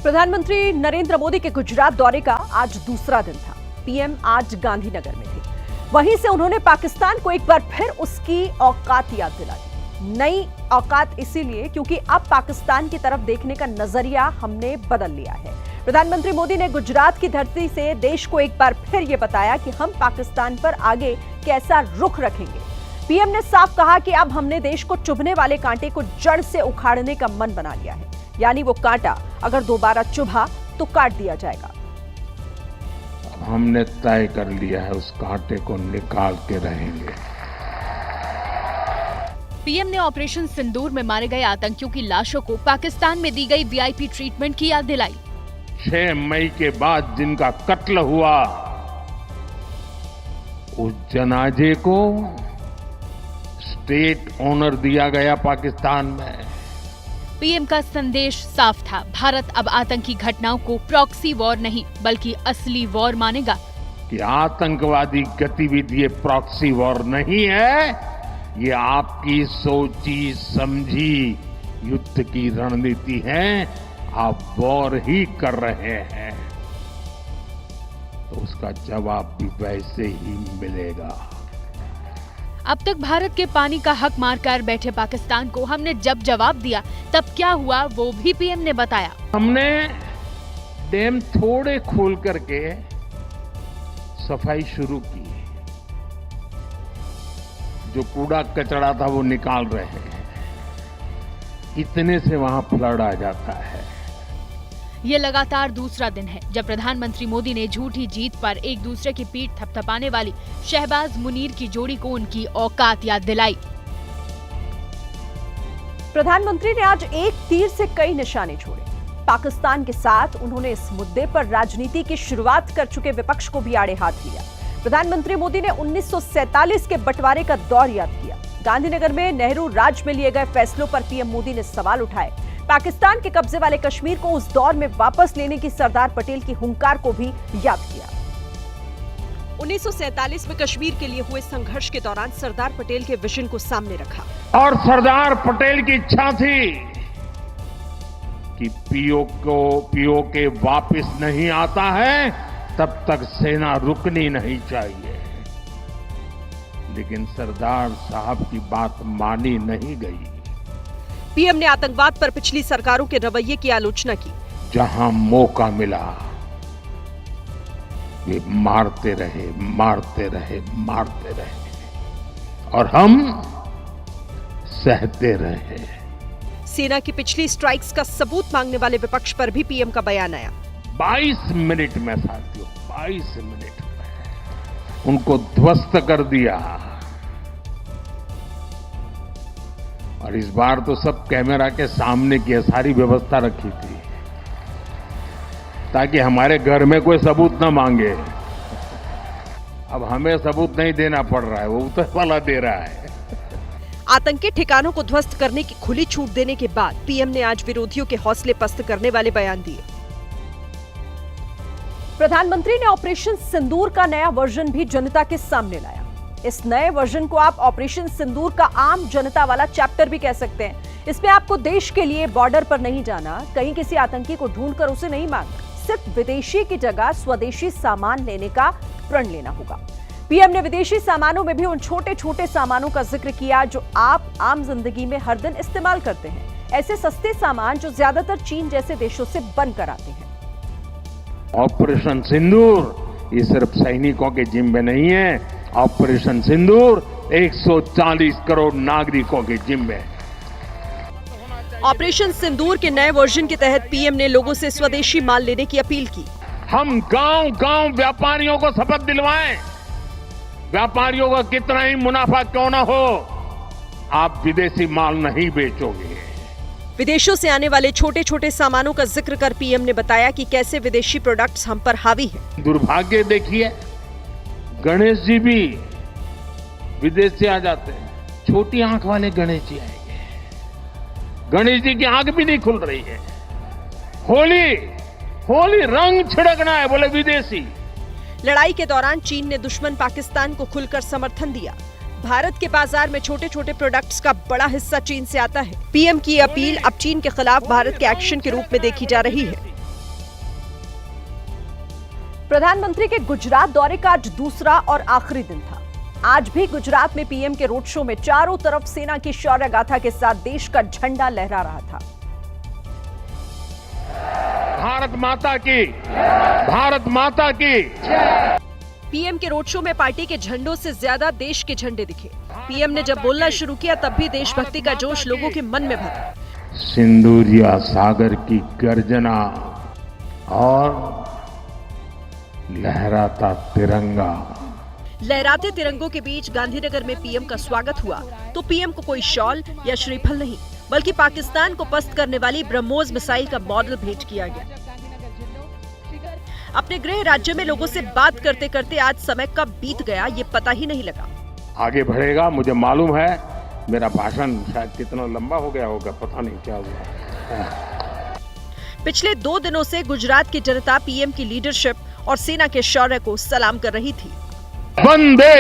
प्रधानमंत्री नरेंद्र मोदी के गुजरात दौरे का आज दूसरा दिन था। पीएम आज गांधीनगर में थे। वहीं से उन्होंने पाकिस्तान को एक बार फिर उसकी औकात याद दिला दी। नई औकात इसीलिए क्योंकि अब पाकिस्तान की तरफ देखने का नजरिया हमने बदल लिया है। प्रधानमंत्री मोदी ने गुजरात की धरती से देश को एक बार फिर यह बताया कि हम पाकिस्तान पर आगे कैसा रुख रखेंगे। पीएम ने साफ कहा कि अब हमने देश को चुभने वाले कांटे को जड़ से उखाड़ने का मन बना लिया है, यानी वो कांटा अगर दोबारा चुभा तो काट दिया जाएगा। हमने तय कर लिया है, उस कांटे को निकाल के रहेंगे। पीएम ने ऑपरेशन सिंदूर में मारे गए आतंकियों की लाशों को पाकिस्तान में दी गई वीआईपी ट्रीटमेंट की याद दिलाई। 6 मई के बाद जिनका कत्ल हुआ, उस जनाजे को स्टेट ऑनर दिया गया पाकिस्तान में। पीएम का संदेश साफ था, भारत अब आतंकी घटनाओं को प्रॉक्सी वॉर नहीं बल्कि असली वॉर मानेगा। कि आतंकवादी गतिविधि प्रॉक्सी वॉर नहीं है, ये आपकी सोची समझी युद्ध की रणनीति है। आप वॉर ही कर रहे हैं तो उसका जवाब भी वैसे ही मिलेगा। अब तक भारत के पानी का हक मारकर बैठे पाकिस्तान को हमने जब जवाब दिया तब क्या हुआ वो भी पीएम ने बताया। हमने डैम थोड़े खोल करके सफाई शुरू की, जो कूड़ा कचरा था वो निकाल रहे हैं। इतने से वहां फ्लड आ जाता है। ये लगातार दूसरा दिन है जब प्रधानमंत्री मोदी ने झूठी जीत पर एक दूसरे की पीठ थपथपाने वाली शहबाज मुनीर की जोड़ी को उनकी औकात याद दिलाई। प्रधानमंत्री ने आज एक तीर से कई निशाने छोड़े। पाकिस्तान के साथ उन्होंने इस मुद्दे पर राजनीति की शुरुआत कर चुके विपक्ष को भी आड़े हाथ लिया। प्रधानमंत्री मोदी ने 1947 के बंटवारे का दौर याद किया। गांधीनगर में नेहरू राज में लिए गए फैसलों पर पीएम मोदी ने सवाल उठाए। पाकिस्तान के कब्जे वाले कश्मीर को उस दौर में वापस लेने की सरदार पटेल की हुंकार को भी याद किया। 1947 में कश्मीर के लिए हुए संघर्ष के दौरान सरदार पटेल के विजन को सामने रखा और सरदार पटेल की इच्छा थी कि पीओके वापस नहीं आता है तब तक सेना रुकनी नहीं चाहिए। लेकिन सरदार साहब की बात मानी नहीं गई। पीएम ने आतंकवाद पर पिछली सरकारों के रवैये की आलोचना की। जहां मौका मिला वे मारते रहे और हम सहते रहे। सेना की पिछली स्ट्राइक्स का सबूत मांगने वाले विपक्ष पर भी पीएम का बयान आया। 22 मिनट में साथियों, 22 मिनट में उनको ध्वस्त कर दिया। और इस बार तो सब कैमरा के सामने की सारी व्यवस्था रखी थी ताकि हमारे घर में कोई सबूत न मांगे। अब हमें सबूत नहीं देना पड़ रहा है, वो ऊपर वाला दे रहा है। आतंकी ठिकानों को ध्वस्त करने की खुली छूट देने के बाद पीएम ने आज विरोधियों के हौसले पस्त करने वाले बयान दिए। प्रधानमंत्री ने ऑपरेशन सिंदूर का नया वर्जन भी जनता के सामने लाया। इस नए वर्जन को आप ऑपरेशन सिंदूर का आम जनता वाला चैप्टर भी कह सकते हैं। इसमें आपको देश के लिए बॉर्डर पर नहीं जाना, कहीं किसी आतंकी को ढूंढकर उसे नहीं मांगना, सिर्फ विदेशी की जगह स्वदेशी सामान लेने का प्रण लेना होगा। पीएम ने विदेशी सामानों में भी उन छोटे छोटे सामानों का जिक्र किया जो आप आम जिंदगी में हर दिन इस्तेमाल करते हैं। ऐसे सस्ते सामान जो ज्यादातर चीन जैसे देशों से बनकर आते हैं। ऑपरेशन सिंदूर ये सिर्फ सैनिकों के जिम्मे नहीं है। ऑपरेशन सिंदूर 140 करोड़ नागरिकों के जिम्मे। ऑपरेशन सिंदूर के नए वर्जन के तहत पीएम ने लोगों से स्वदेशी माल लेने की अपील की। हम गांव-गांव व्यापारियों को शपथ दिलवाएं। व्यापारियों का कितना ही मुनाफा क्यों ना हो, आप विदेशी माल नहीं बेचोगे। विदेशों से आने वाले छोटे छोटे सामानों का जिक्र कर पीएम ने बताया कि कैसे विदेशी प्रोडक्ट्स हम पर हावी हैं। दुर्भाग्य देखिए, गणेश जी भी विदेश से आ जाते हैं। छोटी आंख वाले गणेश जी आएंगे, गणेश जी की आंख भी नहीं खुल रही है। होली रंग छिड़कना है, बोले विदेशी। लड़ाई के दौरान चीन ने दुश्मन पाकिस्तान को खुलकर समर्थन दिया। भारत के बाजार में छोटे छोटे प्रोडक्ट्स का बड़ा हिस्सा चीन से आता है। पीएम की अपील अब चीन के खिलाफ भारत के एक्शन के रूप में देखी जा रही है। प्रधानमंत्री के गुजरात दौरे का आज दूसरा और आखिरी दिन था। आज भी गुजरात में पीएम के रोड शो में चारों तरफ सेना की शौर्य गाथा के साथ देश का झंडा लहरा रहा था। भारत माता की, भारत माता की। पीएम के रोड शो में पार्टी के झंडों से ज्यादा देश के झंडे दिखे। पीएम ने जब बोलना शुरू किया तब भी देशभक्ति का जोश लोगों के मन में भरा। सिंदूरिया सागर की गर्जना और लहराता तिरंगा। लहराते तिरंगों के बीच गांधीनगर में पीएम का स्वागत हुआ तो पीएम को कोई शॉल या श्रीफल नहीं बल्कि पाकिस्तान को पस्त करने वाली ब्रह्मोस मिसाइल का मॉडल भेंट किया गया। अपने गृह राज्य में लोगों से बात करते करते आज समय कब बीत गया ये पता ही नहीं लगा। आगे बढ़ेगा, मुझे मालूम है। मेरा भाषण शायद कितना लंबा हो गया होगा, पता नहीं क्या हुआ। पिछले 2 दिनों से गुजरात की जनता पीएम की लीडरशिप और सेना के शौर्य को सलाम कर रही थी। वंदे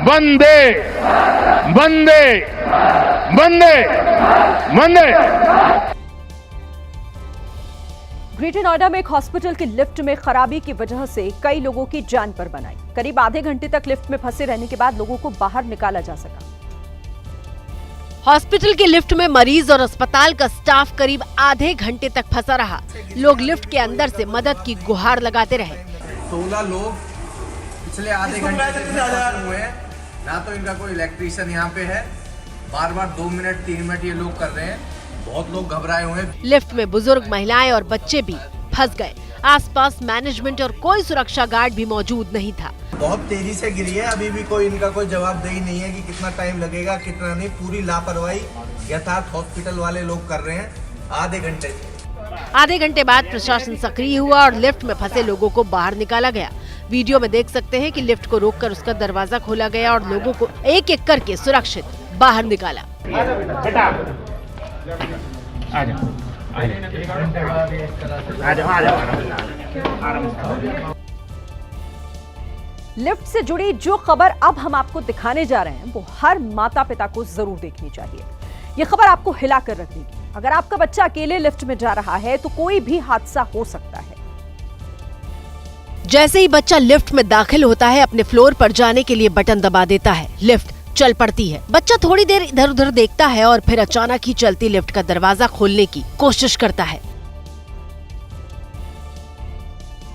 वंदे वंदे वंदे वंदे। ग्रेटर नोएडा में एक हॉस्पिटल के लिफ्ट में खराबी की वजह से कई लोगों की जान पर बनाई। करीब आधे घंटे तक लिफ्ट में फंसे रहने के बाद लोगों को बाहर निकाला जा सका। हॉस्पिटल के लिफ्ट में मरीज और अस्पताल का स्टाफ करीब आधे घंटे तक फंसा रहा। लोग लिफ्ट के अंदर से मदद की गुहार लगाते रहे। 16 लोग पिछले आधे घंटे से फंसे हुए हैं। ना तो इनका कोई इलेक्ट्रीशियन यहाँ पे है, बार बार 2 मिनट 3 मिनट ये लोग कर रहे हैं। बहुत लोग घबराए हुए हैं। लिफ्ट में बुजुर्ग, महिलाएं और बच्चे भी फंस गए। आसपास मैनेजमेंट और कोई सुरक्षा गार्ड भी मौजूद नहीं था। बहुत तेजी से गिरी है, अभी भी कोई इनका कोई जवाबदेही नहीं है कि कितना टाइम लगेगा कितना नहीं। पूरी लापरवाही यथार्थ हॉस्पिटल वाले लोग कर रहे हैं आधे घंटे से। आधे घंटे बाद प्रशासन सक्रिय हुआ और लिफ्ट में फंसे लोगों को बाहर निकाला गया। वीडियो में देख सकते हैं कि लिफ्ट को रोककर उसका दरवाजा खोला गया और लोगों को एक एक करके सुरक्षित बाहर निकाला। लिफ्ट से जुड़ी जो खबर अब हम आपको दिखाने जा रहे हैं वो हर माता पिता को जरूर देखनी चाहिए। ये खबर आपको हिला कर रख देगी। अगर आपका बच्चा अकेले लिफ्ट में जा रहा है तो कोई भी हादसा हो सकता है। जैसे ही बच्चा लिफ्ट में दाखिल होता है, अपने फ्लोर पर जाने के लिए बटन दबा देता है। लिफ्ट चल पड़ती है। बच्चा थोड़ी देर इधर उधर देखता है और फिर अचानक ही चलती लिफ्ट का दरवाजा खोलने की कोशिश करता है।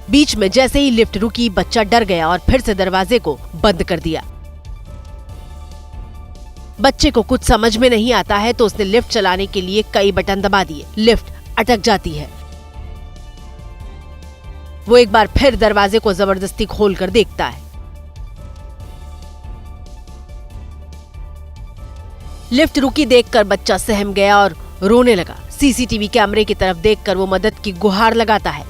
बीच में जैसे ही लिफ्ट रुकी, बच्चा डर गया और फिर से दरवाजे को बंद कर दिया। बच्चे को कुछ समझ में नहीं आता है तो उसने लिफ्ट चलाने के लिए कई बटन दबा दिए। लिफ्ट अटक जाती है। वो एक बार फिर दरवाजे को जबरदस्ती खोलकर देखता है। लिफ्ट रुकी देखकर बच्चा सहम गया और रोने लगा। सीसीटीवी कैमरे की तरफ देखकर वो मदद की गुहार लगाता है।